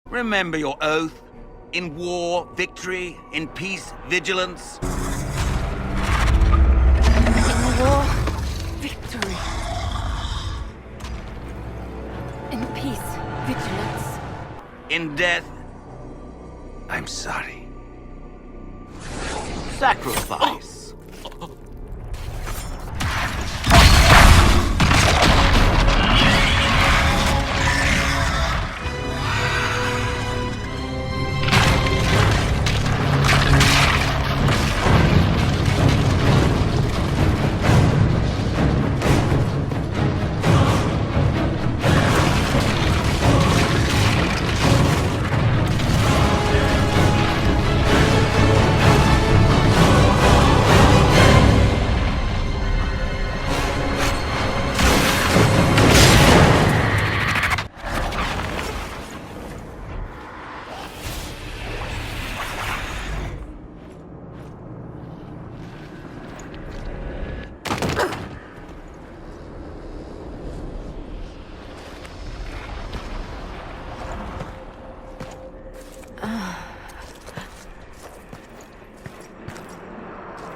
Remember your oath. In war, victory. In peace, vigilance. In war, victory. In peace, vigilance. In death, I'm sorry. Sacrifice.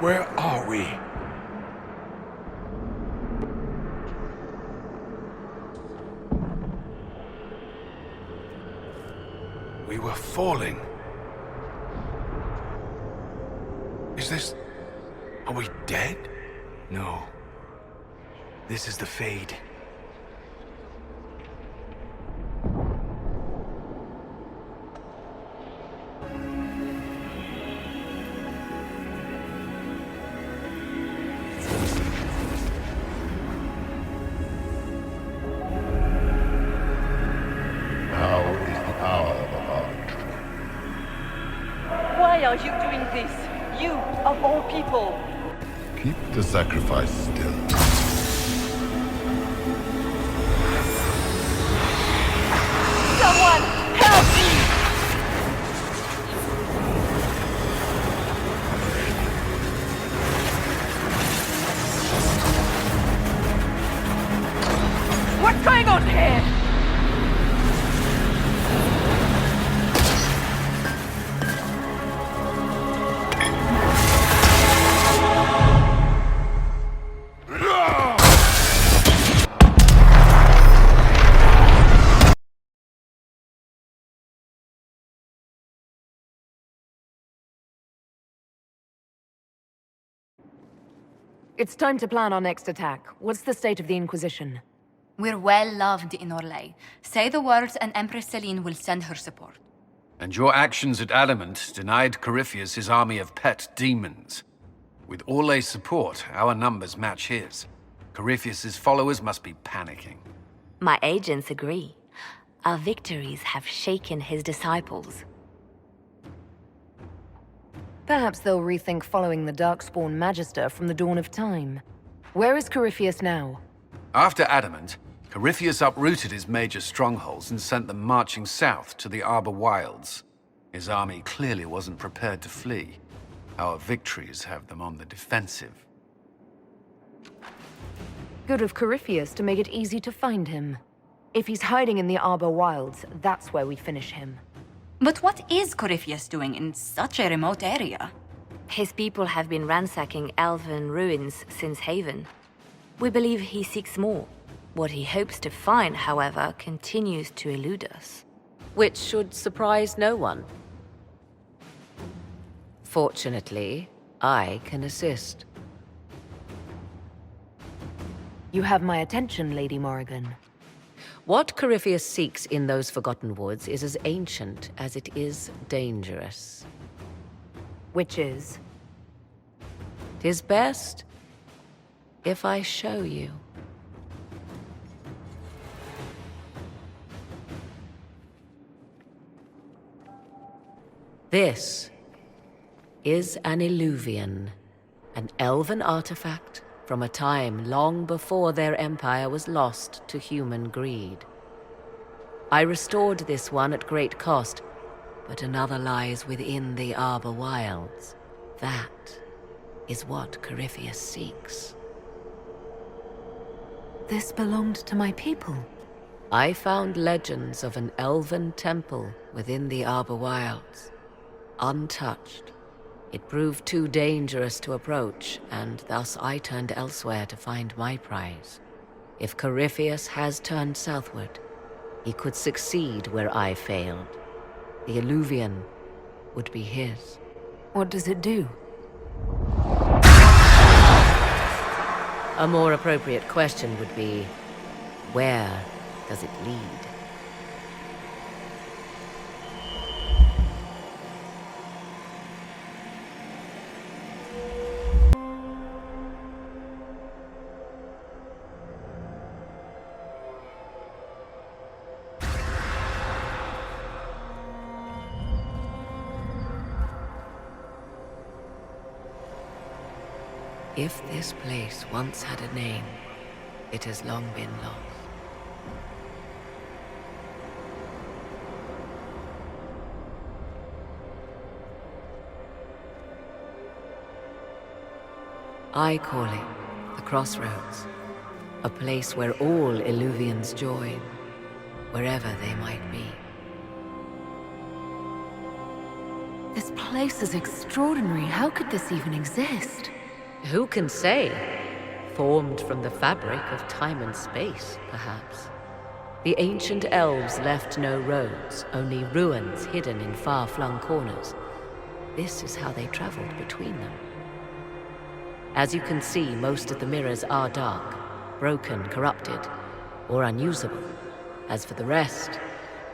Where are we? We were falling. Is this... Are we dead? No. This is the Fade. Why are you doing this? You, of all people. Keep the sacrifice still. Someone, help me! What's going on here? It's time to plan our next attack. What's the state of the Inquisition? We're well loved in Orlais. Say the words and Empress Celine will send her support. And your actions at Adamant denied Corypheus his army of pet demons. With Orlais' support, our numbers match his. Corypheus' followers must be panicking. My agents agree. Our victories have shaken his disciples. Perhaps they'll rethink following the Darkspawn Magister from the dawn of time. Where is Corypheus now? After Adamant, Corypheus uprooted his major strongholds and sent them marching south to the Arbor Wilds. His army clearly wasn't prepared to flee. Our victories have them on the defensive. Good of Corypheus to make it easy to find him. If he's hiding in the Arbor Wilds, that's where we finish him. But what is Corypheus doing in such a remote area? His people have been ransacking elven ruins since Haven. We believe he seeks more. What he hopes to find, however, continues to elude us. Which should surprise no one. Fortunately, I can assist. You have my attention, Lady Morrigan. What Corypheus seeks in those Forgotten Woods is as ancient as it is dangerous. Which is? 'Tis best if I show you. This is an Eluvian, an elven artifact from a time long before their empire was lost to human greed. I restored this one at great cost, but another lies within the Arbor Wilds. That is what Corypheus seeks. This belonged to my people. I found legends of an elven temple within the Arbor Wilds, untouched. It proved too dangerous to approach, and thus I turned elsewhere to find my prize. If Corypheus has turned southward, he could succeed where I failed. The Eluvian would be his. What does it do? A more appropriate question would be, where does it lead? If this place once had a name, it has long been lost. I call it the Crossroads, a place where all Eluvians join, wherever they might be. This place is extraordinary. How could this even exist? Who can say? Formed from the fabric of time and space, perhaps. The ancient elves left no roads, only ruins hidden in far-flung corners. This is how they traveled between them. As you can see, most of the mirrors are dark, broken, corrupted, or unusable. As for the rest,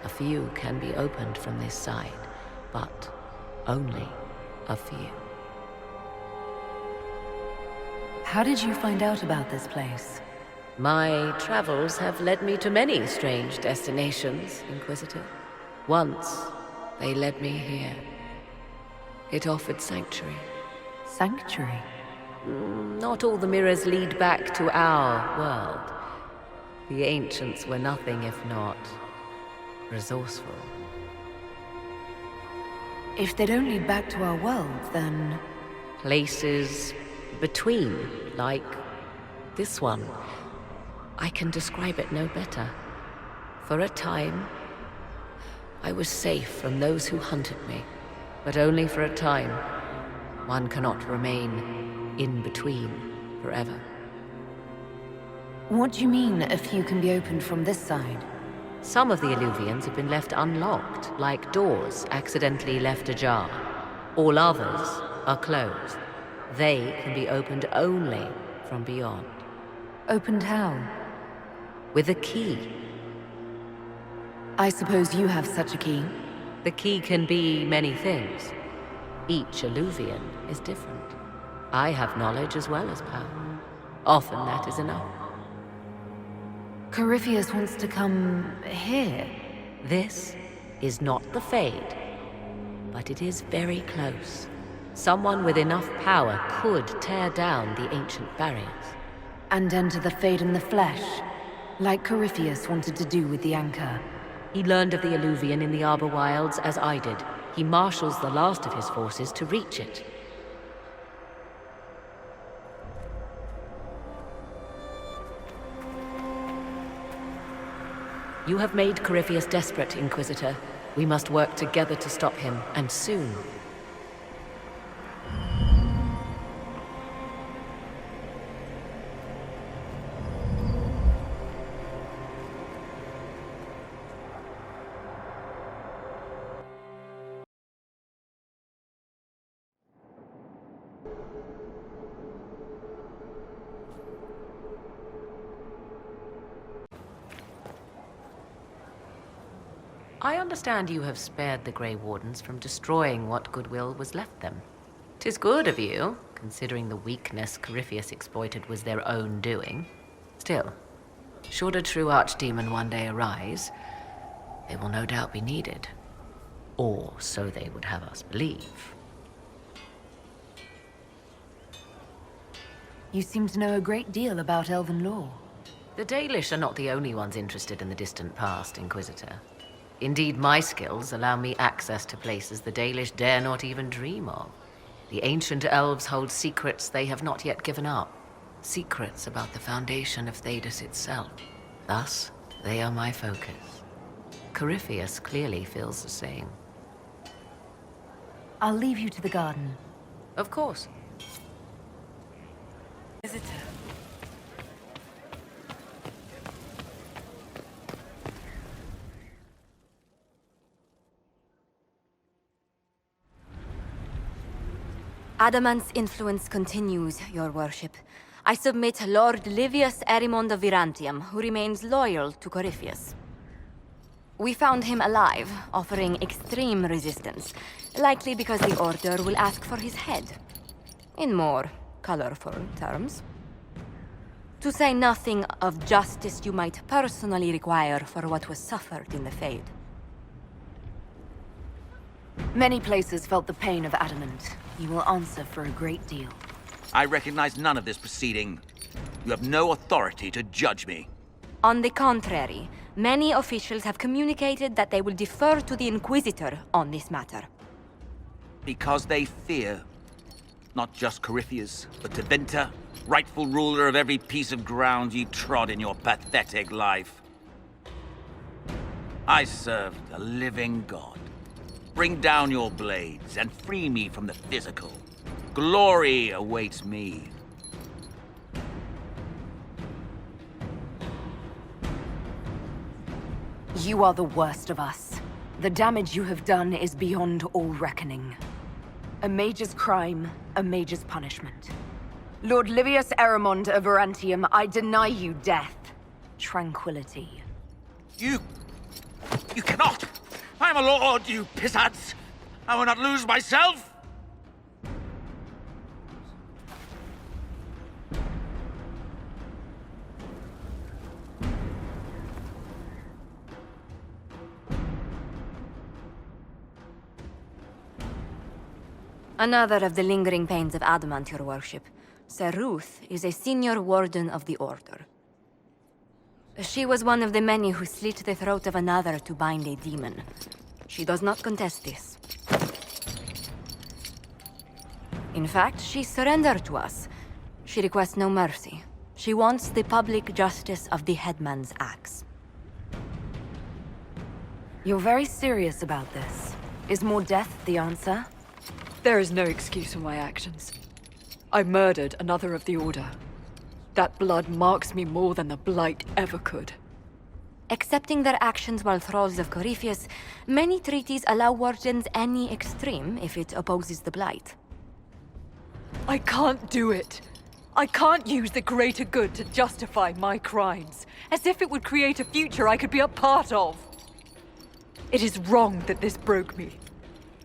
a few can be opened from this side, but only a few. How did you find out about this place? My travels have led me to many strange destinations, Inquisitor. Once, they led me here. It offered sanctuary. Sanctuary? Not all the mirrors lead back to our world. The ancients were nothing if not resourceful. If they don't lead back to our world, then... Places between, like this one. I can describe it no better. For a time, I was safe from those who hunted me, but only for a time. One cannot remain in between forever. What do you mean, a few can be opened from this side? Some of the Eluvians have been left unlocked, like doors accidentally left ajar. All others are closed. They can be opened only from beyond. Opened how? With a key. I suppose you have such a key. The key can be many things. Each Eluvian is different. I have knowledge as well as power. Often that is enough. Corypheus wants to come here. This is not the Fade, but it is very close. Someone with enough power could tear down the ancient barriers. And enter the Fade in the flesh, like Corypheus wanted to do with the Anchor. He learned of the Eluvian in the Arbor Wilds as I did. He marshals the last of his forces to reach it. You have made Corypheus desperate, Inquisitor. We must work together to stop him, and soon. I understand you have spared the Grey Wardens from destroying what goodwill was left them. 'Tis good of you, considering the weakness Corypheus exploited was their own doing. Still, should a true archdemon one day arise, they will no doubt be needed. Or so they would have us believe. You seem to know a great deal about elven law. The Dalish are not the only ones interested in the distant past, Inquisitor. Indeed, my skills allow me access to places the Dalish dare not even dream of. The ancient elves hold secrets they have not yet given up. Secrets about the foundation of Thedas itself. Thus, they are my focus. Corypheus clearly feels the same. I'll leave you to the garden. Of course. Adamant's influence continues, your worship. I submit Lord Livius Erimond of Virantium, who remains loyal to Corypheus. We found him alive, offering extreme resistance, likely because the Order will ask for his head. In more colorful terms. To say nothing of justice you might personally require for what was suffered in the Fade. Many places felt the pain of Adamant. You will answer for a great deal. I recognize none of this proceeding. You have no authority to judge me. On the contrary, many officials have communicated that they will defer to the Inquisitor on this matter. Because they fear not just Corypheus, but Tevinter, rightful ruler of every piece of ground you trod in your pathetic life. I serve the living God. Bring down your blades and free me from the physical. Glory awaits me. You are the worst of us. The damage you have done is beyond all reckoning. A mage's crime, a mage's punishment. Lord Livius Erimond of Virantium, I deny you death. Tranquility. You cannot! I'm a lord, you pissants! I will not lose myself! Another of the lingering pains of Adamant, your worship. Sir Ruth is a senior warden of the Order. She was one of the many who slit the throat of another to bind a demon. She does not contest this. In fact, she surrendered to us. She requests no mercy. She wants the public justice of the headman's axe. You're very serious about this. Is more death the answer? There is no excuse for my actions. I murdered another of the Order. That blood marks me more than the Blight ever could. Accepting their actions while thralls of Corypheus, many treaties allow wardens any extreme if it opposes the Blight. I can't do it. I can't use the greater good to justify my crimes, as if it would create a future I could be a part of. It is wrong that this broke me.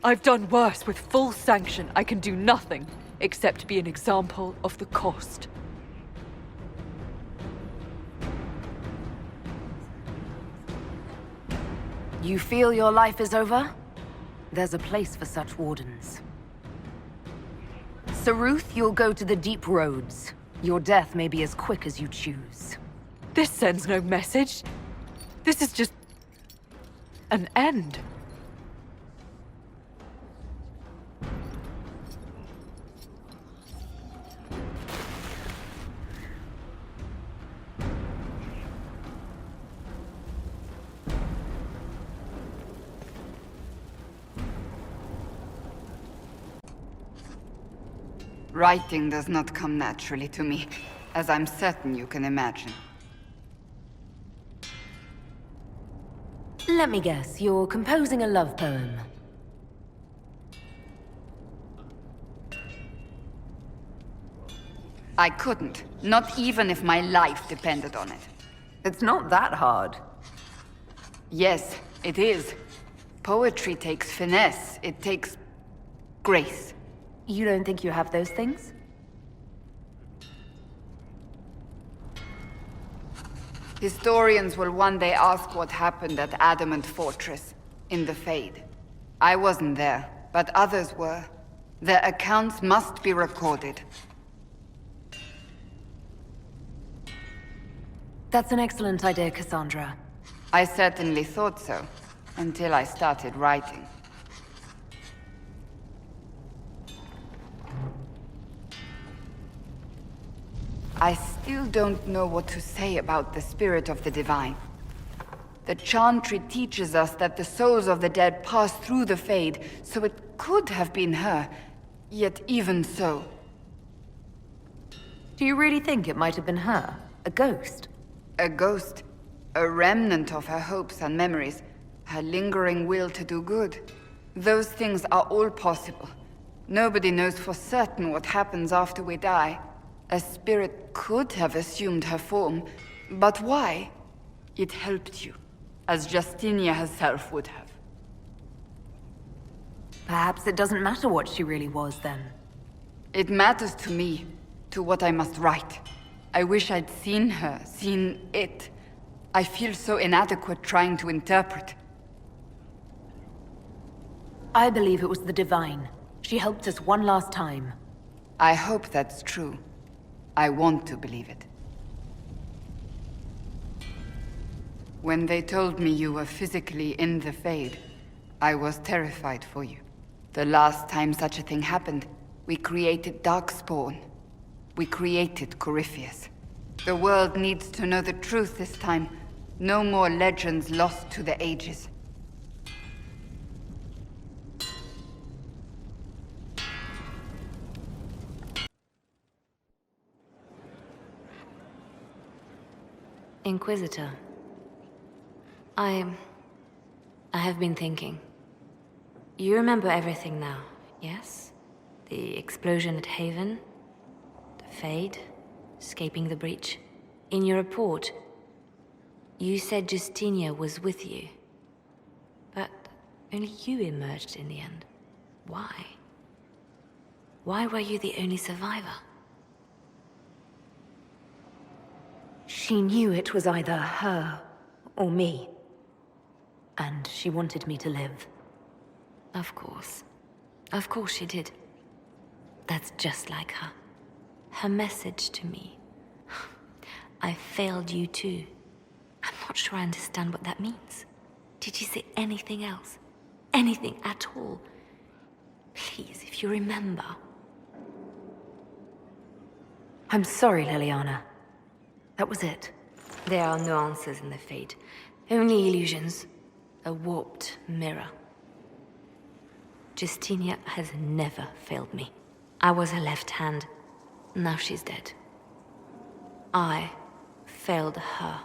I've done worse with full sanction. I can do nothing except be an example of the cost. You feel your life is over? There's a place for such wardens. Sir Ruth, you'll go to the deep roads. Your death may be as quick as you choose. This sends no message. This is just an end. Writing does not come naturally to me, as I'm certain you can imagine. Let me guess, you're composing a love poem. I couldn't, not even if my life depended on it. It's not that hard. Yes, it is. Poetry takes finesse, it takes grace. You don't think you have those things? Historians will one day ask what happened at Adamant Fortress, in the Fade. I wasn't there, but others were. Their accounts must be recorded. That's an excellent idea, Cassandra. I certainly thought so, until I started writing. I still don't know what to say about the spirit of the divine. The Chantry teaches us that the souls of the dead pass through the Fade, so it could have been her. Yet even so... Do you really think it might have been her? A ghost? A ghost. A remnant of her hopes and memories. Her lingering will to do good. Those things are all possible. Nobody knows for certain what happens after we die. A spirit could have assumed her form, but why? It helped you, as Justinia herself would have. Perhaps it doesn't matter what she really was, then. It matters to me, to what I must write. I wish I'd seen her, seen it. I feel so inadequate trying to interpret. I believe it was the Divine. She helped us one last time. I hope that's true. I want to believe it. When they told me you were physically in the Fade, I was terrified for you. The last time such a thing happened, we created Darkspawn. We created Corypheus. The world needs to know the truth this time. No more legends lost to the ages. Inquisitor. I have been thinking. You remember everything now, yes? The explosion at Haven, the Fade, escaping the breach. In your report, you said Justinia was with you. But only you emerged in the end. Why? Why were you the only survivor? She knew it was either her or me. And she wanted me to live. Of course. Of course she did. That's just like her. Her message to me. I failed you too. I'm not sure I understand what that means. Did you say anything else? Anything at all? Please, if you remember. I'm sorry, Liliana. That was it. There are no answers in the Fade. Only illusions. A warped mirror. Justinia has never failed me. I was her left hand. Now she's dead. I failed her.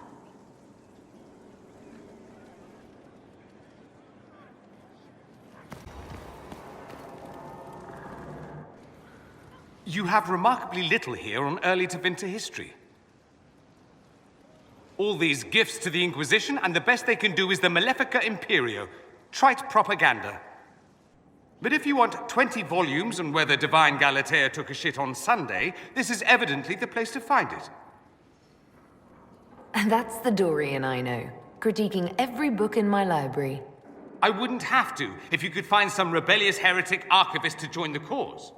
You have remarkably little here on early Tevinter history. All these gifts to the Inquisition, and the best they can do is the Malefica Imperio. Trite propaganda. But if you want 20 volumes on whether Divine Galatea took a shit on Sunday, this is evidently the place to find it. And that's the Dorian I know, critiquing every book in my library. I wouldn't have to, if you could find some rebellious heretic archivist to join the cause.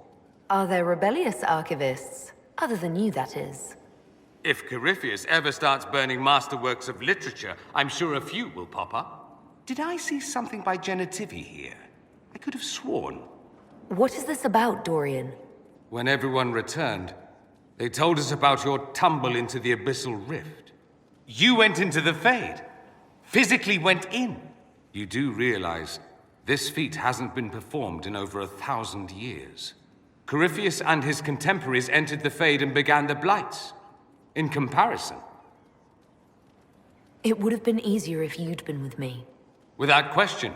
Are there rebellious archivists? Other than you, that is. If Corypheus ever starts burning masterworks of literature, I'm sure a few will pop up. Did I see something by Genitivi here? I could have sworn. What is this about, Dorian? When everyone returned, they told us about your tumble into the Abyssal Rift. You went into the Fade. Physically went in. You do realize this feat hasn't been performed in over 1,000 years. Corypheus and his contemporaries entered the Fade and began the Blights. In comparison. It would have been easier if you'd been with me. Without question.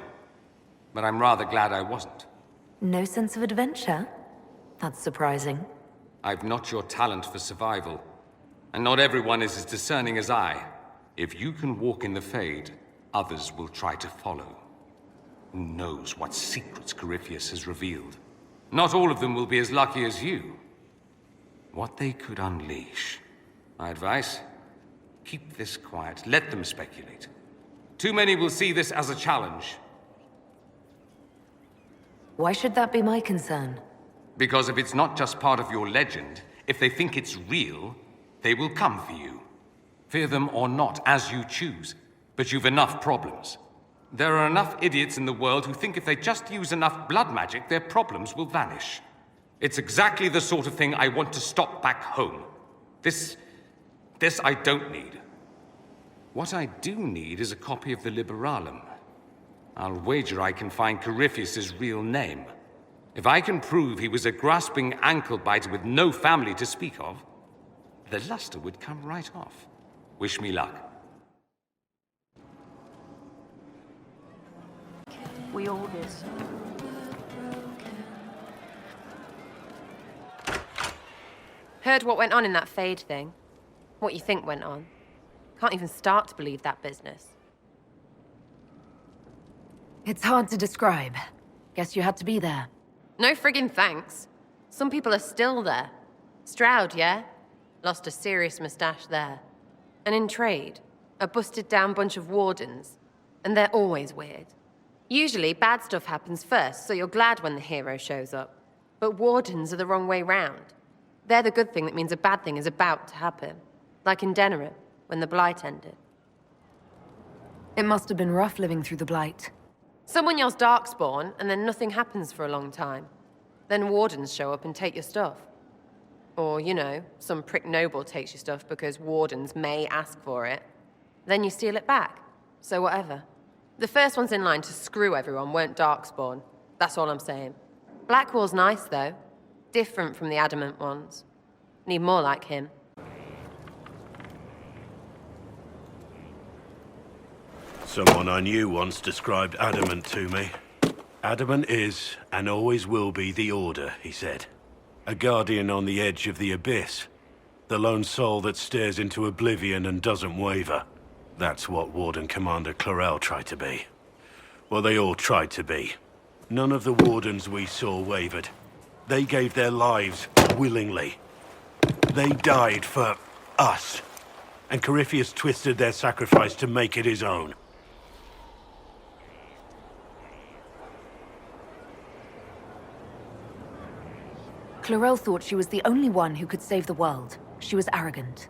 But I'm rather glad I wasn't. No sense of adventure? That's surprising. I've not your talent for survival. And not everyone is as discerning as I. If you can walk in the Fade, others will try to follow. Who knows what secrets Corypheus has revealed? Not all of them will be as lucky as you. What they could unleash. My advice? Keep this quiet. Let them speculate. Too many will see this as a challenge. Why should that be my concern? Because if it's not just part of your legend, if they think it's real, they will come for you. Fear them or not, as you choose. But you've enough problems. There are enough idiots in the world who think if they just use enough blood magic, their problems will vanish. It's exactly the sort of thing I want to stop back home. This I don't need. What I do need is a copy of the Liberalum. I'll wager I can find Corypheus' real name. If I can prove he was a grasping ankle-biter with no family to speak of, the luster would come right off. Wish me luck. We orders. Heard what went on in that Fade thing? What you think went on? Can't even start to believe that business. It's hard to describe. Guess you had to be there. No friggin' thanks. Some people are still there. Stroud, yeah? Lost a serious mustache there. And in trade, a busted down bunch of wardens. And they're always weird. Usually, bad stuff happens first, so you're glad when the hero shows up. But wardens are the wrong way round. They're the good thing that means a bad thing is about to happen. Like in Denerim, when the Blight ended. It must have been rough living through the Blight. Someone yells Darkspawn, and then nothing happens for a long time. Then wardens show up and take your stuff. Or, you know, some prick noble takes your stuff because wardens may ask for it. Then you steal it back. So whatever. The first ones in line to screw everyone weren't Darkspawn. That's all I'm saying. Blackwall's nice, though. Different from the adamant ones. Need more like him. Someone I knew once described adamant to me. Adamant is, and always will be, the Order, he said. A guardian on the edge of the abyss. The lone soul that stares into oblivion and doesn't waver. That's what Warden Commander Clarel tried to be. Well, they all tried to be. None of the wardens we saw wavered. They gave their lives willingly. They died for us. And Corypheus twisted their sacrifice to make it his own. Clarel thought she was the only one who could save the world. She was arrogant.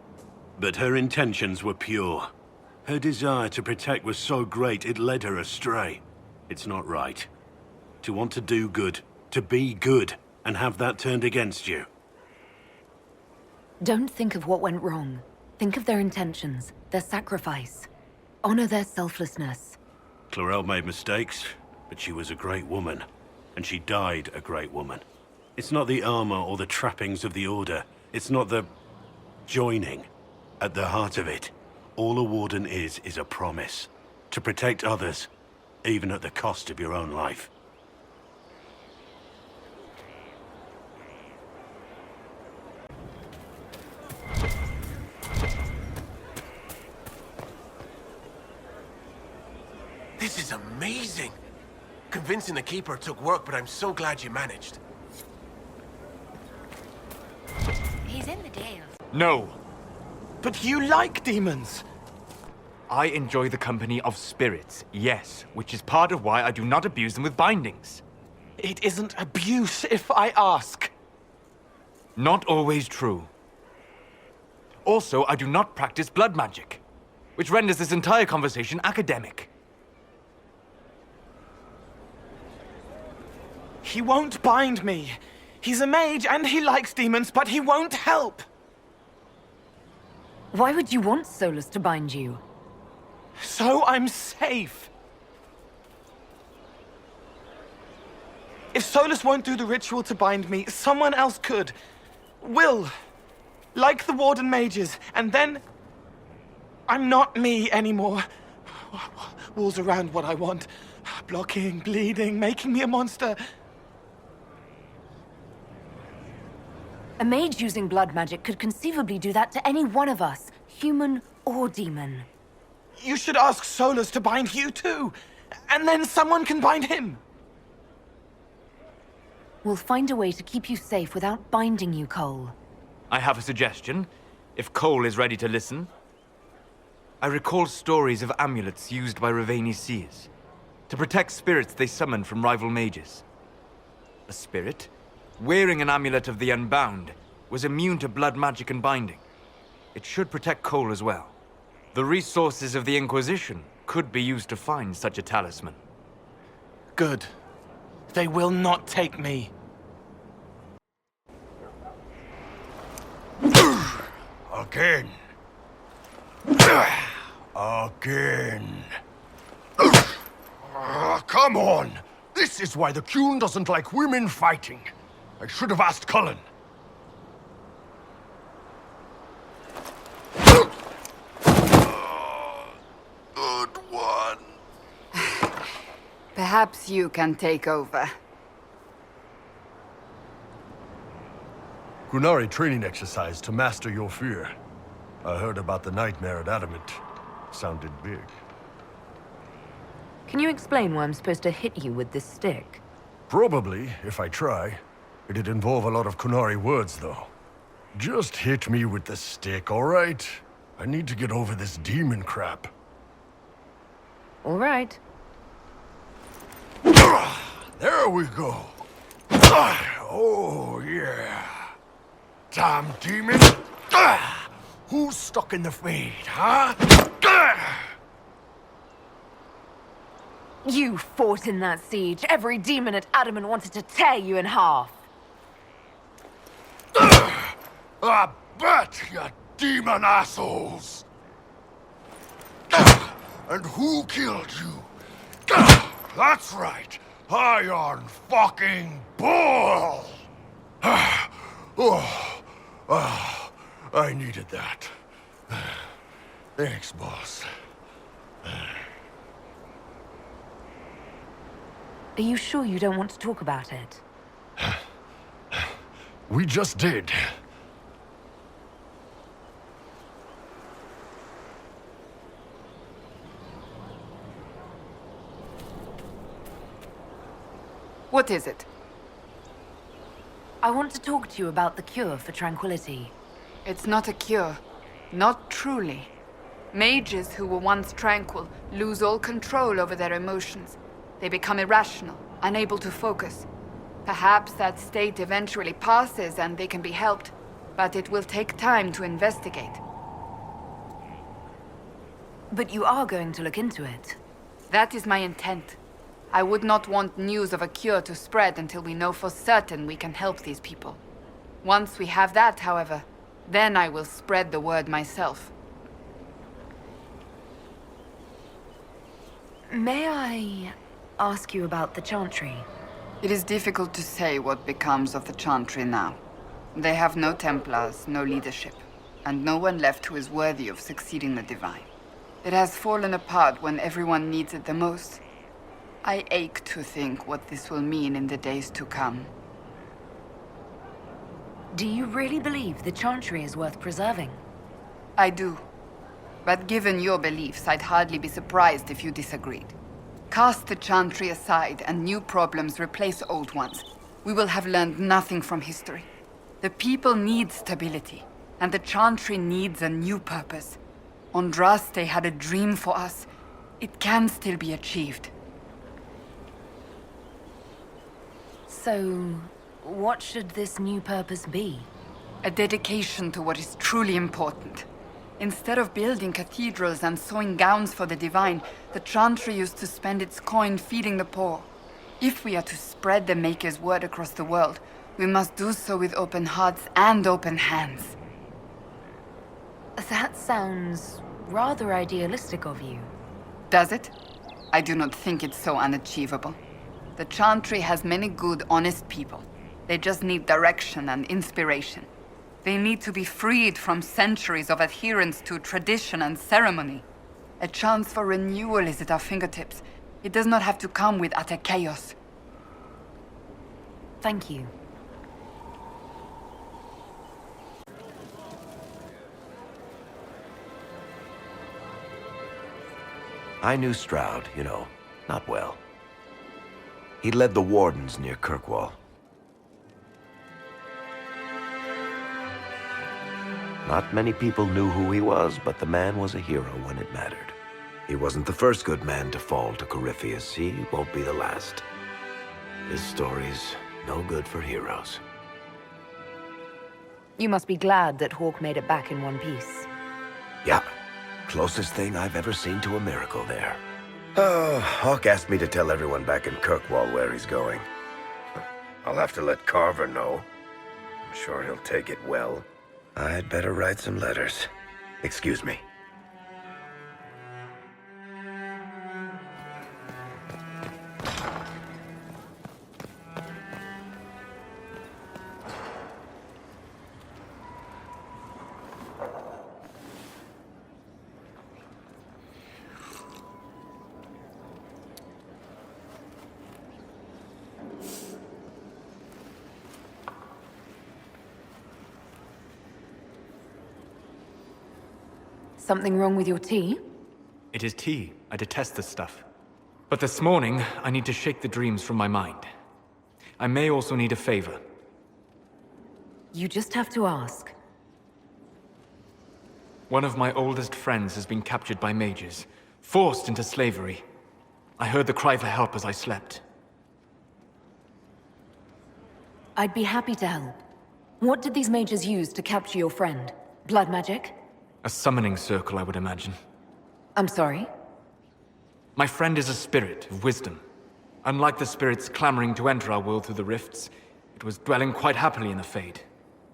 But her intentions were pure. Her desire to protect was so great it led her astray. It's not right. To want to do good, to be good, and have that turned against you. Don't think of what went wrong. Think of their intentions, their sacrifice. Honor their selflessness. Clarel made mistakes, but she was a great woman. And she died a great woman. It's not the armor or the trappings of the Order. It's not the joining. At the heart of it, all a warden is a promise. To protect others, even at the cost of your own life. This is amazing! Convincing the Keeper took work, but I'm so glad you managed. He's in the Dales. No. But you like demons! I enjoy the company of spirits, yes, which is part of why I do not abuse them with bindings. It isn't abuse if I ask. Not always true. Also, I do not practice blood magic, which renders this entire conversation academic. He won't bind me. He's a mage and he likes demons, but he won't help. Why would you want Solus to bind you? So I'm safe. If Solus won't do the ritual to bind me, someone else could. Will. Like the Warden mages, and then... I'm not me anymore. Walls around what I want. Blocking, bleeding, making me a monster. A mage using blood magic could conceivably do that to any one of us, human or demon. You should ask Solus to bind you too, and then someone can bind him. We'll find a way to keep you safe without binding you, Cole. I have a suggestion, if Cole is ready to listen. I recall stories of amulets used by Raveni seers to protect spirits they summoned from rival mages. A spirit, wearing an amulet of the Unbound, was immune to blood magic and binding. It should protect Cole as well. The resources of the Inquisition could be used to find such a talisman. Good. They will not take me. Again. Again. Come on! This is why the Qun doesn't like women fighting. I should have asked Cullen. Good one. Perhaps you can take over. Qunari training exercise to master your fear. I heard about the nightmare at Adamant. Sounded big. Can you explain why I'm supposed to hit you with this stick? Probably, if I try. It'd involve a lot of Qunari words, though. Just hit me with the stick, all right? I need to get over this demon crap. All right. There we go. Oh, yeah. Damn demon! Who's stuck in the fade, huh? You fought in that siege. Every demon at Adamant wanted to tear you in half. I bet, you demon assholes! And who killed you? That's right, Iron fucking Bull! I needed that. Thanks, boss. Are you sure you don't want to talk about it? We just did. What is it? I want to talk to you about the cure for tranquility. It's not a cure. Not truly. Mages who were once tranquil lose all control over their emotions. They become irrational, unable to focus. Perhaps that state eventually passes and they can be helped, but it will take time to investigate. But you are going to look into it. That is my intent. I would not want news of a cure to spread until we know for certain we can help these people. Once we have that, however, then I will spread the word myself. May I ask you about the Chantry? It is difficult to say what becomes of the Chantry now. They have no Templars, no leadership, and no one left who is worthy of succeeding the Divine. It has fallen apart when everyone needs it the most. I ache to think what this will mean in the days to come. Do you really believe the Chantry is worth preserving? I do. But given your beliefs, I'd hardly be surprised if you disagreed. Cast the Chantry aside and new problems replace old ones. We will have learned nothing from history. The people need stability, and the Chantry needs a new purpose. Andraste had a dream for us. It can still be achieved. So, what should this new purpose be? A dedication to what is truly important. Instead of building cathedrals and sewing gowns for the Divine, the Chantry used to spend its coin feeding the poor. If we are to spread the Maker's word across the world, we must do so with open hearts and open hands. That sounds rather idealistic of you. Does it? I do not think it's so unachievable. The Chantry has many good, honest people. They just need direction and inspiration. They need to be freed from centuries of adherence to tradition and ceremony. A chance for renewal is at our fingertips. It does not have to come with utter chaos. Thank you. I knew Stroud, you know, not well. He led the Wardens near Kirkwall. Not many people knew who he was, but the man was a hero when it mattered. He wasn't the first good man to fall to Corypheus. He won't be the last. This story's no good for heroes. You must be glad that Hawk made it back in one piece. Yeah, closest thing I've ever seen to a miracle there. Oh, Hawk asked me to tell everyone back in Kirkwall where he's going. I'll have to let Carver know. I'm sure he'll take it well. I'd better write some letters. Excuse me. Something wrong with your tea? It is tea. I detest this stuff. But this morning, I need to shake the dreams from my mind. I may also need a favor. You just have to ask. One of my oldest friends has been captured by mages, forced into slavery. I heard the cry for help as I slept. I'd be happy to help. What did these mages use to capture your friend? Blood magic? A summoning circle, I would imagine. I'm sorry? My friend is a spirit of wisdom. Unlike the spirits clamoring to enter our world through the rifts, it was dwelling quite happily in the Fade.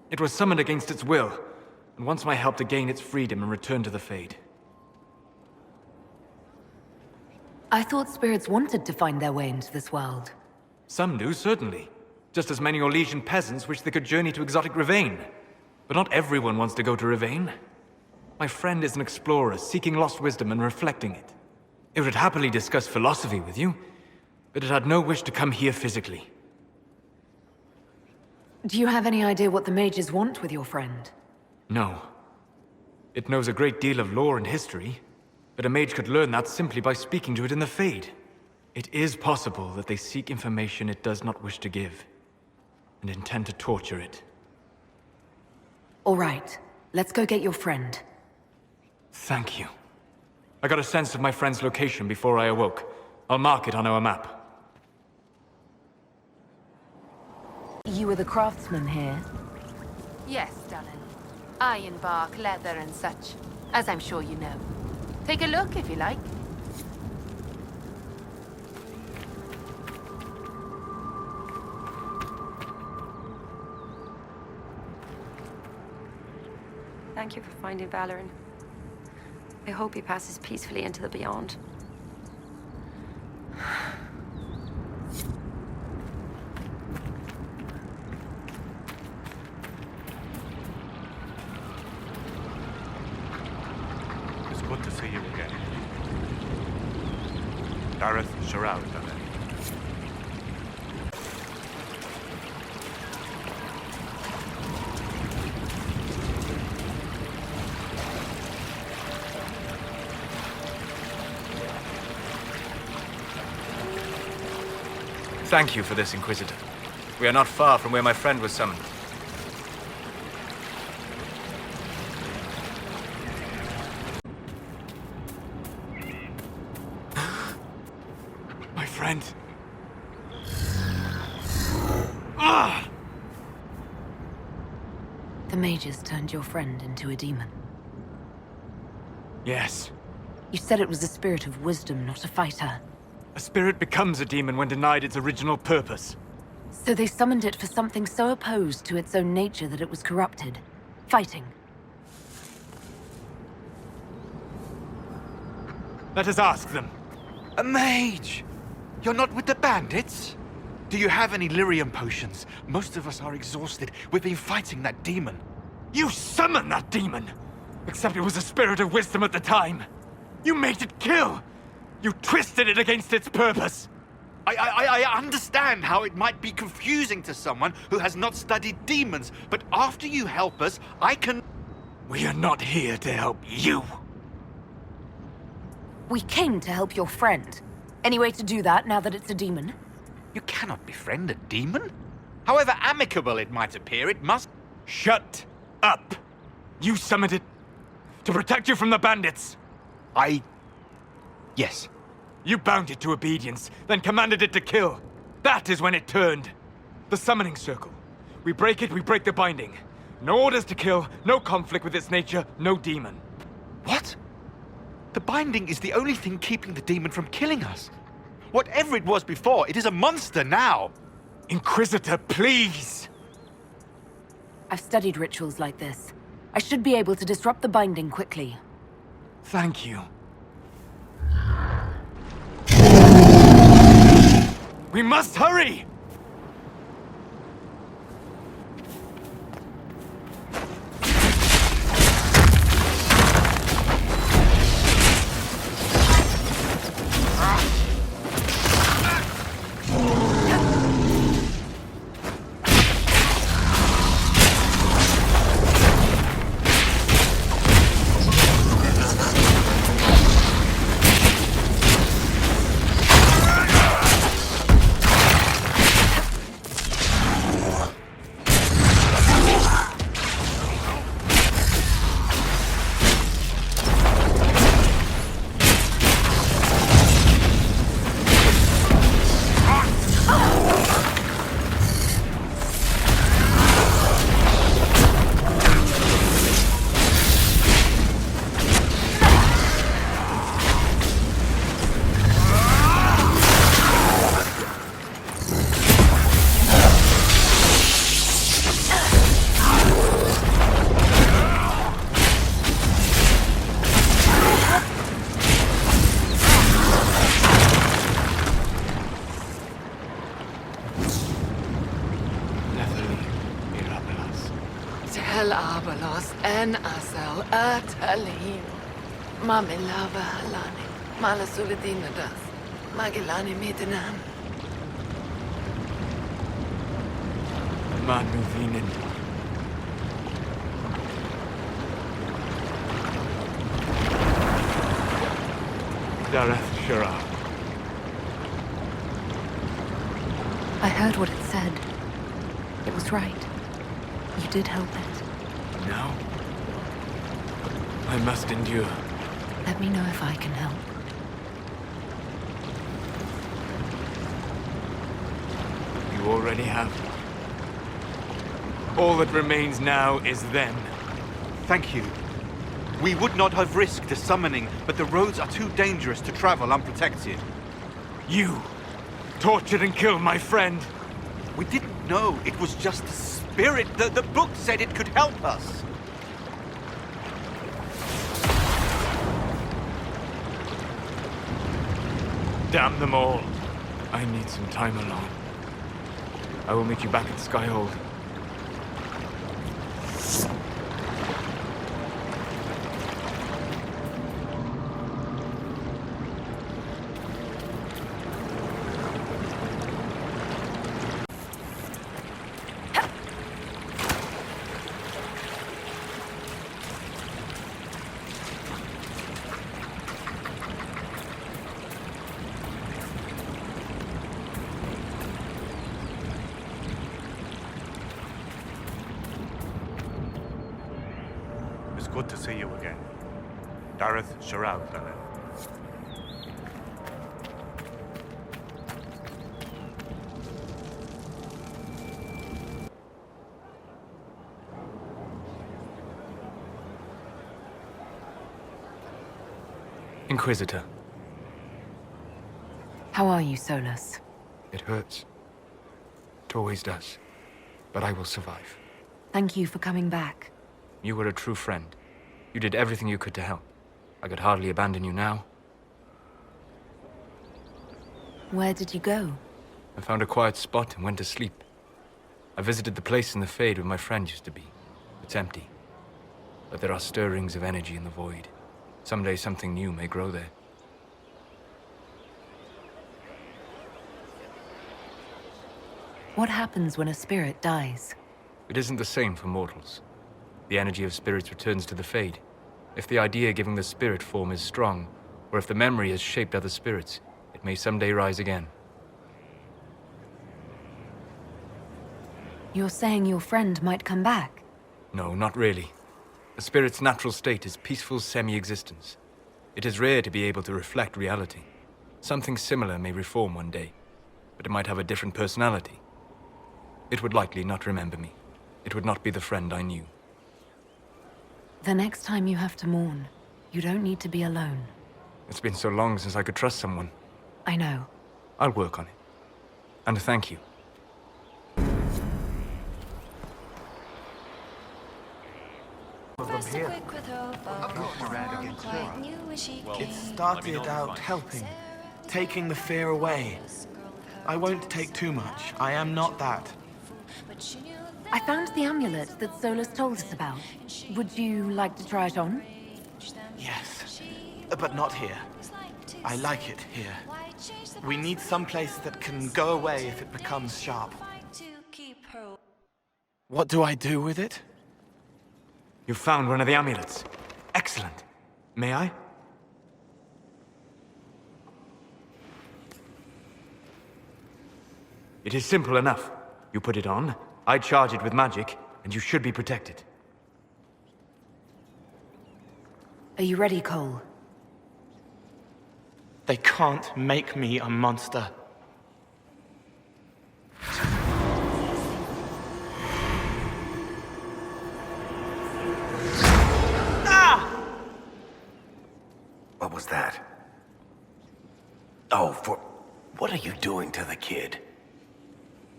It was summoned against its will, and wants my help to gain its freedom and return to the Fade. I thought spirits wanted to find their way into this world. Some do, certainly. Just as many Orlesian peasants wish they could journey to exotic Rivain. But not everyone wants to go to Rivain. My friend is an explorer, seeking lost wisdom and reflecting it. It would happily discuss philosophy with you, but it had no wish to come here physically. Do you have any idea what the mages want with your friend? No. It knows a great deal of lore and history, but a mage could learn that simply by speaking to it in the Fade. It is possible that they seek information it does not wish to give, and intend to torture it. All right, let's go get your friend. Thank you. I got a sense of my friend's location before I awoke. I'll mark it on our map. You were the craftsman here? Yes, darling. Iron bark, leather and such, as I'm sure you know. Take a look if you like. Thank you for finding Valoran. I hope he passes peacefully into the beyond. It's good to see you again. Gareth Sherrod, Thank you for this, Inquisitor. We are not far from where my friend was summoned. My friend. Ah! The mages turned your friend into a demon. Yes. You said it was a spirit of wisdom, not a fighter. A spirit becomes a demon when denied its original purpose. So they summoned it for something so opposed to its own nature that it was corrupted. Fighting. Let us ask them. A mage! You're not with the bandits? Do you have any lyrium potions? Most of us are exhausted. We've been fighting that demon. You summoned that demon! Except it was a spirit of wisdom at the time. You made it kill! You twisted it against its purpose! I understand how it might be confusing to someone who has not studied demons, but after you help us, I can... We are not here to help you. We came to help your friend. Any way to do that now that it's a demon? You cannot befriend a demon? However amicable it might appear, it must... Shut up! You summoned it to protect you from the bandits. Yes. You bound it to obedience, then commanded it to kill. That is when it turned. The summoning circle. We break it, we break the binding. No orders to kill, no conflict with its nature, no demon. What? The binding is the only thing keeping the demon from killing us. Whatever it was before, it is a monster now. Inquisitor, please! I've studied rituals like this. I should be able to disrupt the binding quickly. Thank you. We must hurry! Hel Abalos en Asel Atalim. Mamilava Halani. Malasulidinadas. Magilani Midinan. Manuvinen. Dareth Shira. I heard what it said. It was right. You did help it. Now, I must endure. Let me know if I can help. You already have. All that remains now is them. Thank you. We would not have risked the summoning, but the roads are too dangerous to travel unprotected. You tortured and killed my friend. We didn't know it was just a spirit. The book said it could help us. Damn them all. I need some time alone. I will meet you back at Skyhold. It's good to see you again. Dareth Shirau, Dalin. Inquisitor. How are you, Solus? It hurts. It always does. But I will survive. Thank you for coming back. You were a true friend. You did everything you could to help. I could hardly abandon you now. Where did you go? I found a quiet spot and went to sleep. I visited the place in the Fade where my friend used to be. It's empty. But there are stirrings of energy in the void. Someday something new may grow there. What happens when a spirit dies? It isn't the same for mortals. The energy of spirits returns to the Fade. If the idea giving the spirit form is strong, or if the memory has shaped other spirits, it may someday rise again. You're saying your friend might come back? No, not really. A spirit's natural state is peaceful semi-existence. It is rare to be able to reflect reality. Something similar may reform one day, but it might have a different personality. It would likely not remember me. It would not be the friend I knew. The next time you have to mourn, you don't need to be alone. It's been so long since I could trust someone. I know. I'll work on it. And thank you. It started out helping, taking the fear away. I won't take too much. I am not that. I found the amulet that Solus told us about. Would you like to try it on? Yes, but not here. I like it here. We need some place that can go away if it becomes sharp. What do I do with it? You found one of the amulets. Excellent. May I? It is simple enough. You put it on, I charge it with magic, and you should be protected. Are you ready, Cole? They can't make me a monster. What was that? Oh, what are you doing to the kid?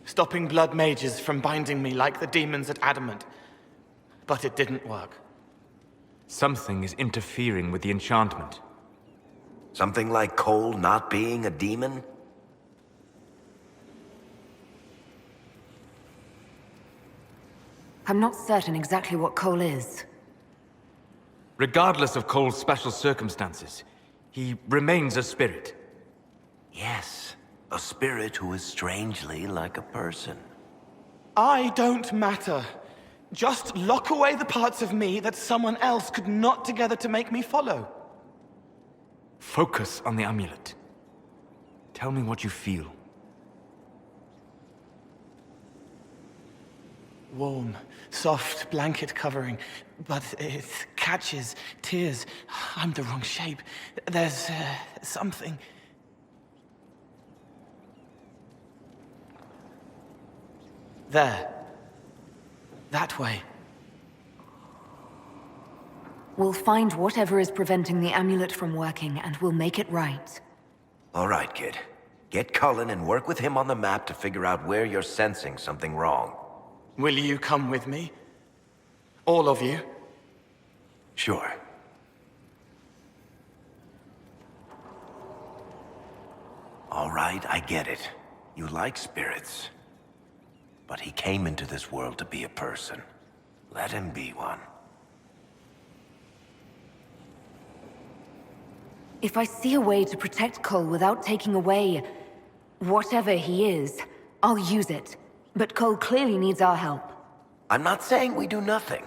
Stopping blood mages from binding me like the demons at Adamant. But it didn't work. Something is interfering with the enchantment. Something like Cole not being a demon? I'm not certain exactly what Cole is. Regardless of Cole's special circumstances, he remains a spirit. Yes, a spirit who is strangely like a person. I don't matter. Just lock away the parts of me that someone else could knot together to make me follow. Focus on the amulet. Tell me what you feel. Warm, soft blanket covering, but it catches tears. I'm the wrong shape. There's something. There. That way. We'll find whatever is preventing the amulet from working, and we'll make it right. All right, kid. Get Cullen and work with him on the map to figure out where you're sensing something wrong. Will you come with me? All of you? Sure. All right, I get it. You like spirits. But he came into this world to be a person. Let him be one. If I see a way to protect Cole without taking away whatever he is, I'll use it. But Cole clearly needs our help. I'm not saying we do nothing.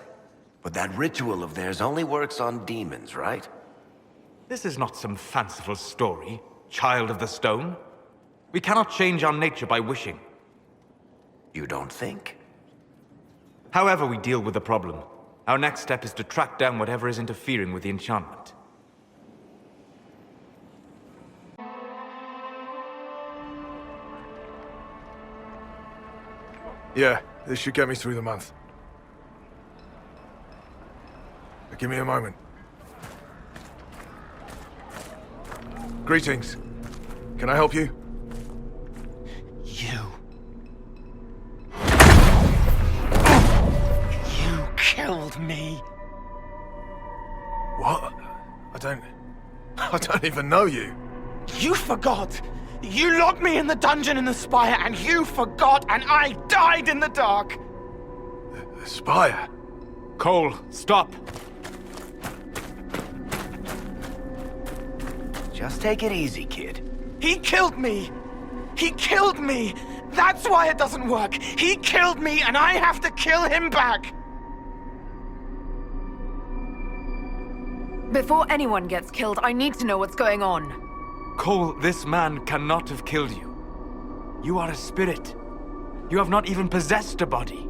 But that ritual of theirs only works on demons, right? This is not some fanciful story, child of the stone. We cannot change our nature by wishing. You don't think? However we deal with the problem, our next step is to track down whatever is interfering with the enchantment. Yeah, this should get me through the month. But give me a moment. Greetings. Can I help you? You killed me. What? I don't even know you. You forgot! You locked me in the dungeon in the Spire, and you forgot, and I died in the dark! The Spire? Cole, stop! Just take it easy, kid. He killed me! He killed me! That's why it doesn't work! He killed me, and I have to kill him back! Before anyone gets killed, I need to know what's going on. Cole, this man cannot have killed you. You are a spirit. You have not even possessed a body.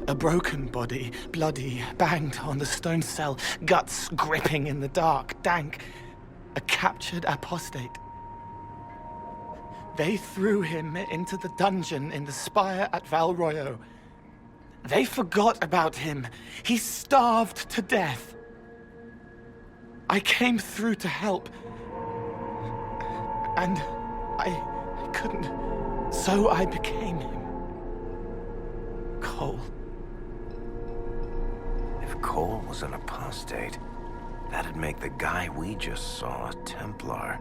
A broken body, bloody, banged on the stone cell, guts gripping in the dark, dank. A captured apostate. They threw him into the dungeon in the Spire at Val Royo. They forgot about him. He starved to death. I came through to help. And I couldn't. So I became him. Cole. If Cole was an apostate, that'd make the guy we just saw a Templar.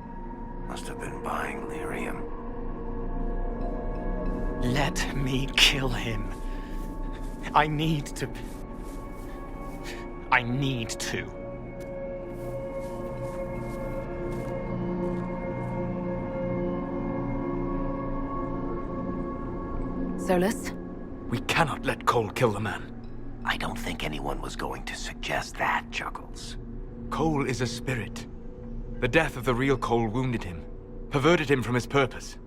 Must have been buying lyrium. Let me kill him. I need to. Solus? We cannot let Cole kill the man. I don't think anyone was going to suggest that, Chuckles. Cole is a spirit. The death of the real Cole wounded him, perverted him from his purpose.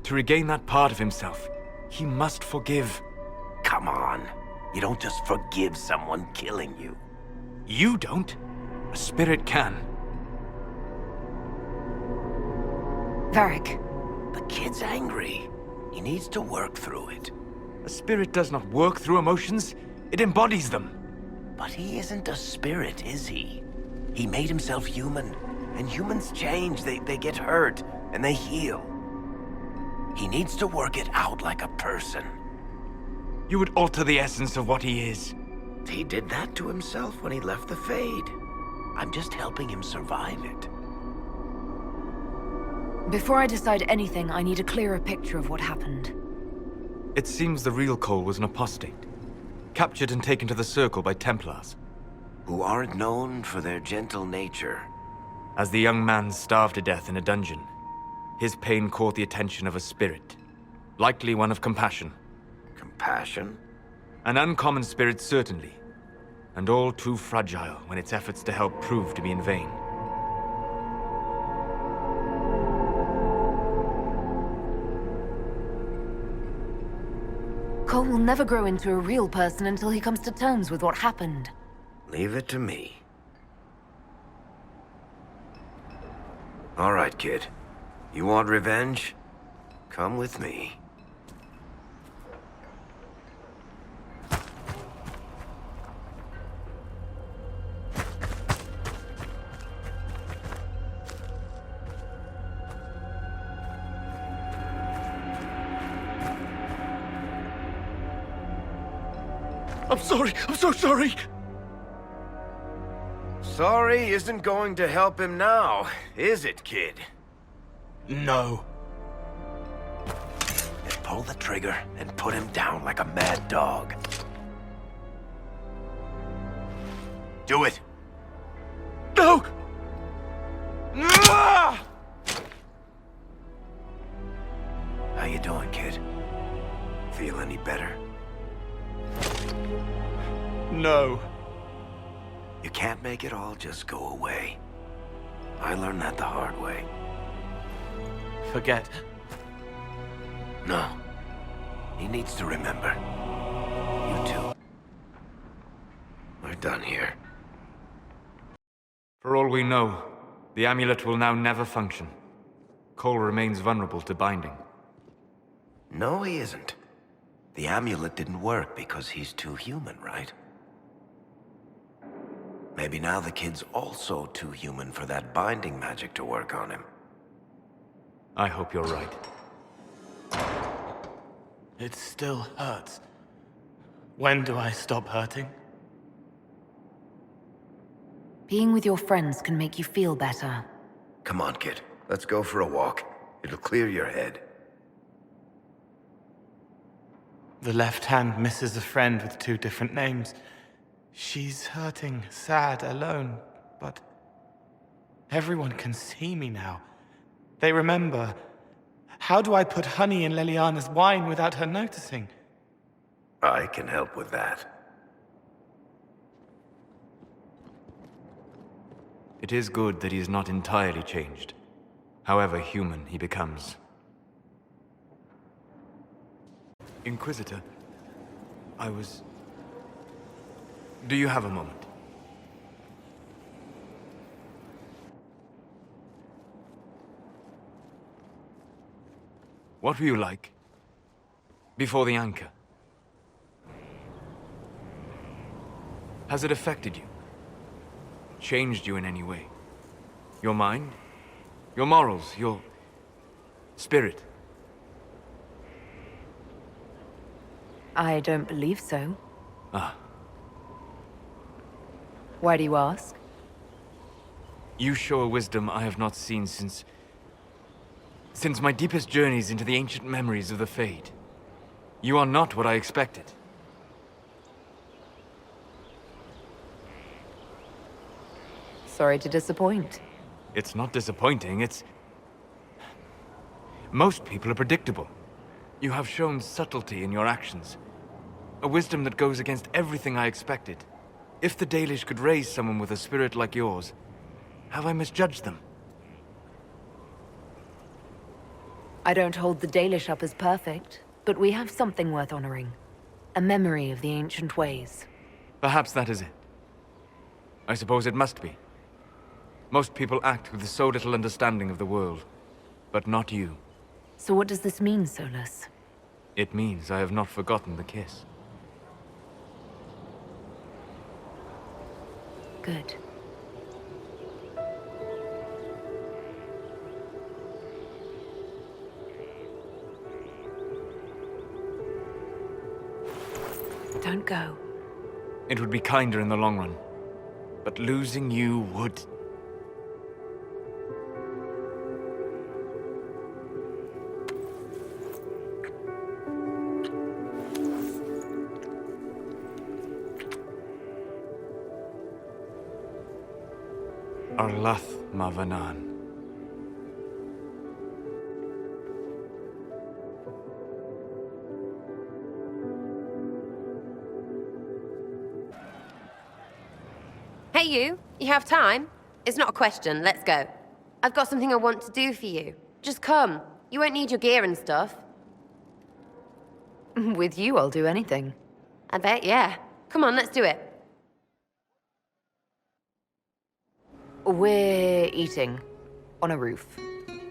To regain that part of himself, he must forgive. Come on. You don't just forgive someone killing you. You don't. A spirit can. Varric. The kid's angry. He needs to work through it. A spirit does not work through emotions. It embodies them. But he isn't a spirit, is he? He made himself human. And humans change. They get hurt. And they heal. He needs to work it out like a person. You would alter the essence of what he is. He did that to himself when he left the Fade. I'm just helping him survive it. Before I decide anything, I need a clearer picture of what happened. It seems the real Cole was an apostate, captured and taken to the Circle by Templars. Who aren't known for their gentle nature. As the young man starved to death in a dungeon, his pain caught the attention of a spirit, likely one of compassion. Compassion? An uncommon spirit, certainly, and all too fragile when its efforts to help prove to be in vain. Cole will never grow into a real person until he comes to terms with what happened. Leave it to me. All right, kid. You want revenge? Come with me. I'm sorry. I'm so sorry. Sorry isn't going to help him now, is it, kid? No. Then pull the trigger and put him down like a mad dog. Do it. No! How you doing, kid? Feel any better? No. You can't make it all just go away. I learned that the hard way. Forget. No. He needs to remember. You too. We're done here. For all we know, the amulet will now never function. Cole remains vulnerable to binding. No, he isn't. The amulet didn't work because he's too human, right? Maybe now the kid's also too human for that binding magic to work on him. I hope you're right. It still hurts. When do I stop hurting? Being with your friends can make you feel better. Come on, kid. Let's go for a walk. It'll clear your head. The left hand misses a friend with 2 different names. She's hurting, sad, alone, but everyone can see me now. They remember. How do I put honey in Leliana's wine without her noticing? I can help with that. It is good that he is not entirely changed, however human he becomes. Inquisitor, Do you have a moment? What were you like before the anchor? Has it affected you? Changed you in any way? Your mind? Your morals? Your spirit? I don't believe so. Ah. Why do you ask? You show a wisdom I have not seen since my deepest journeys into the ancient memories of the Fade. You are not what I expected. Sorry to disappoint. It's not disappointing, it's... Most people are predictable. You have shown subtlety in your actions. A wisdom that goes against everything I expected. If the Dalish could raise someone with a spirit like yours, have I misjudged them? I don't hold the Dalish up as perfect, but we have something worth honoring. A memory of the ancient ways. Perhaps that is it. I suppose it must be. Most people act with so little understanding of the world, but not you. So what does this mean, Solus? It means I have not forgotten the kiss. Good. Don't go. It would be kinder in the long run, but losing you would... Arlathan. Hey you have time? It's not a question, let's go. I've got something I want to do for you. Just come. You won't need your gear and stuff. With you, I'll do anything. I bet, yeah. Come on, let's do it. We're eating. On a roof.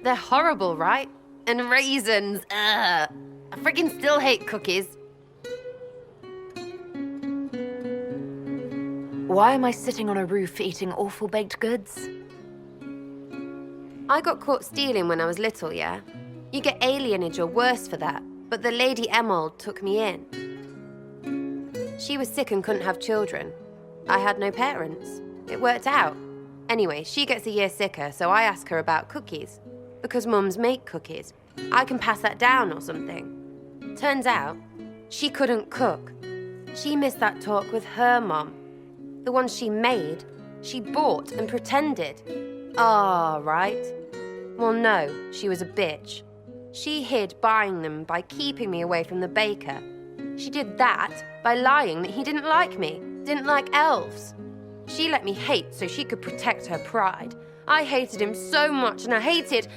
They're horrible, right? And raisins, ugh. I freaking still hate cookies. Why am I sitting on a roof eating awful baked goods? I got caught stealing when I was little, yeah? You get alienage or worse for that, but the Lady Emerald took me in. She was sick and couldn't have children. I had no parents. It worked out. Anyway, she gets a year sicker, so I ask her about cookies. Because mums make cookies. I can pass that down or something. Turns out, she couldn't cook. She missed that talk with her mom. The ones she made, she bought and pretended. Ah, right. Well, no, she was a bitch. She hid buying them by keeping me away from the baker. She did that by lying that he didn't like me, didn't like elves. She let me hate so she could protect her pride. I hated him so much, and I hated...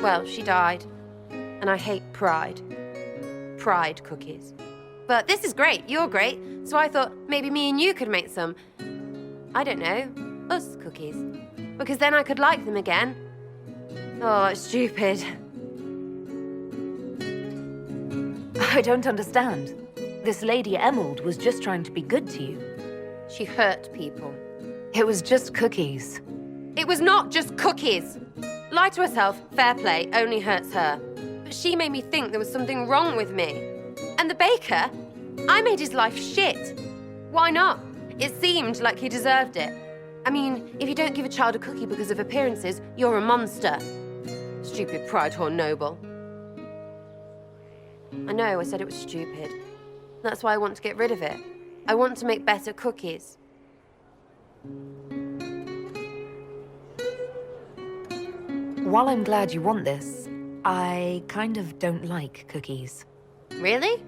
Well, she died. And I hate pride. Pride cookies. But this is great, you're great, so I thought maybe me and you could make some, I don't know, us cookies. Because then I could like them again. Oh, it's stupid. I don't understand. This Lady Emerald was just trying to be good to you. She hurt people. It was just cookies. It was not just cookies. Lie to herself, fair play, only hurts her. But she made me think there was something wrong with me. And the baker, I made his life shit. Why not? It seemed like he deserved it. I mean, if you don't give a child a cookie because of appearances, you're a monster. Stupid pride whore noble. I know, I said it was stupid. That's why I want to get rid of it. I want to make better cookies. While I'm glad you want this, I kind of don't like cookies. Really?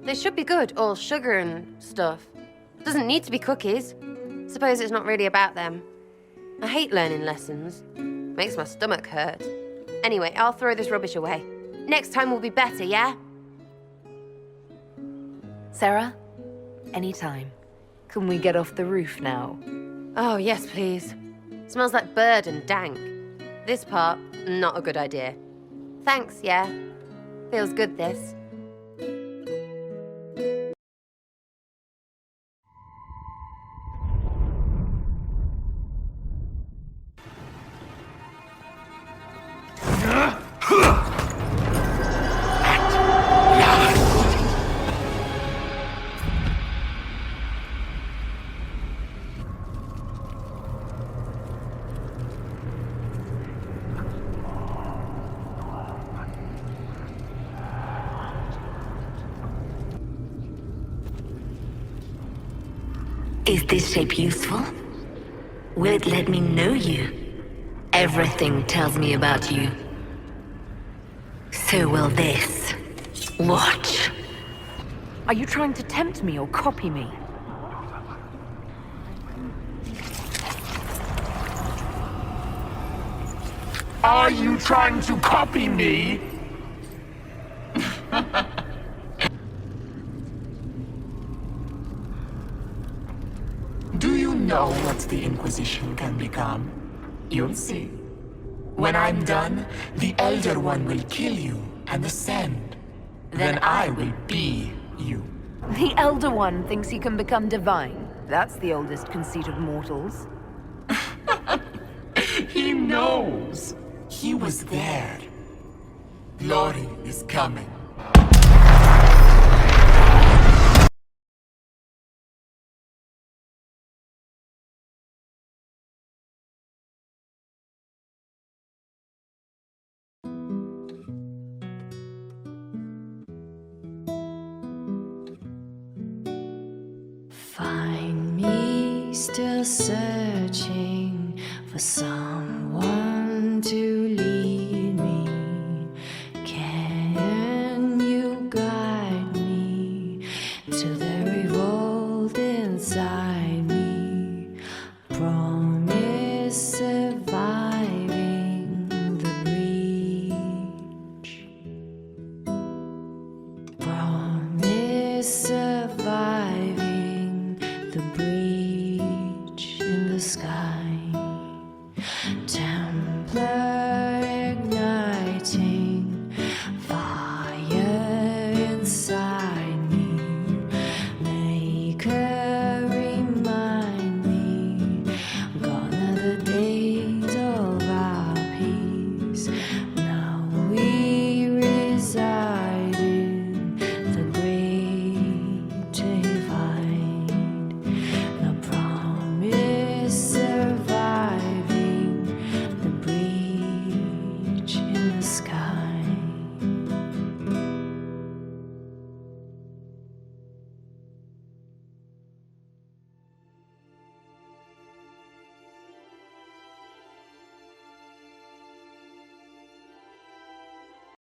They should be good, all sugar and stuff. Doesn't need to be cookies. Suppose it's not really about them. I hate learning lessons. Makes my stomach hurt. Anyway, I'll throw this rubbish away. Next time will be better, yeah? Sarah, anytime. Can we get off the roof now? Oh, yes, please. Smells like bird and dank. This part, not a good idea. Thanks, yeah. Feels good, this. Is this shape useful? Will it let me know you? Everything tells me about you. So will this. Watch. Are you trying to tempt me or copy me? Are you trying to copy me? Do you know what the Inquisition can become? You'll see. When I'm done, the Elder One will kill you and ascend. Then I will be you. The Elder One thinks he can become divine. That's the oldest conceit of mortals. He knows. He was there. Glory is coming. Find me still searching for someone to